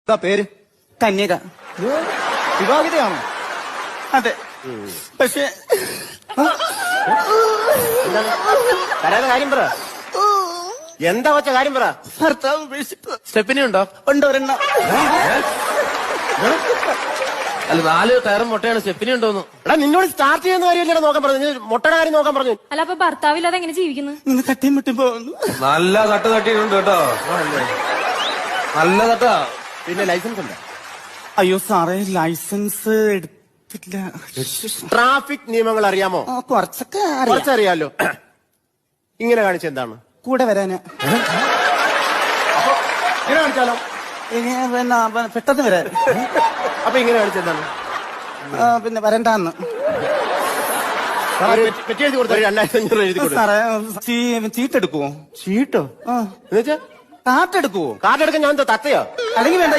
എന്താ പേര്? കന്യക. വിവാഹിതയാണോ? അതെ. പക്ഷെ കരയാതെ കാര്യം പറ. എന്താ വെച്ച കാര്യം പറ. ഭർത്താവ് ഉപേക്ഷിച്ചു. സ്റ്റെപ്പിനി ഉണ്ടോ? ഉണ്ട് ഒരെണ്ണം. അല്ല 4 ടയറും മുട്ടയാണ്. സ്റ്റെപ്പിനി ഉണ്ടോന്ന്. എടാ നിന്നോട് സ്റ്റാർട്ട് ചെയ്യുന്ന കാര്യമല്ലേ നോക്കാൻ പറഞ്ഞു. മുട്ടയുടെ കാര്യം നോക്കാൻ പറഞ്ഞു. അല്ല അപ്പൊ ഭർത്താവില്ലാതെ എങ്ങനെ ജീവിക്കുന്നു? ഇന്ന് തട്ടിയും മുട്ടും പോകുന്നു. നല്ല തട്ട് തട്ടിയിട്ടുണ്ട് കേട്ടോ. നല്ല തട്ടാ. പിന്നെ ലൈസൻസ് ഉണ്ട്? അയ്യോ സാറേ, ലൈസൻസ് എടുത്തില്ല. ട്രാഫിക് നിയമങ്ങൾ അറിയാമോ? കുറച്ചൊക്കെ അറിയാം. കുറച്ചറിയാലോ. ഇങ്ങനെ കാണിച്ചെന്താണ്? കൂടെ വരാന്. ഇങ്ങനെ കാണിച്ചാലോ? ഇനി പിന്നെ പെട്ടെന്ന് വരാൻ. അപ്പൊ ഇങ്ങനെ കാണിച്ചെന്താണ്? പിന്നെ വരണ്ടാന്ന്. പെറ്റി എഴുതി കൊടുത്ത 2500 എഴുതി കൊടുത്തു. സാറേ ചീട്ടെടുക്കുവോ? ചീട്ടോ? എന്നുവെച്ചാ കാട്ടെടുക്കുവോ? കാർഡ് എടുക്കാൻ ഞാൻ എന്താ തത്തയോ? അല്ലെങ്കിൽ വേണ്ട.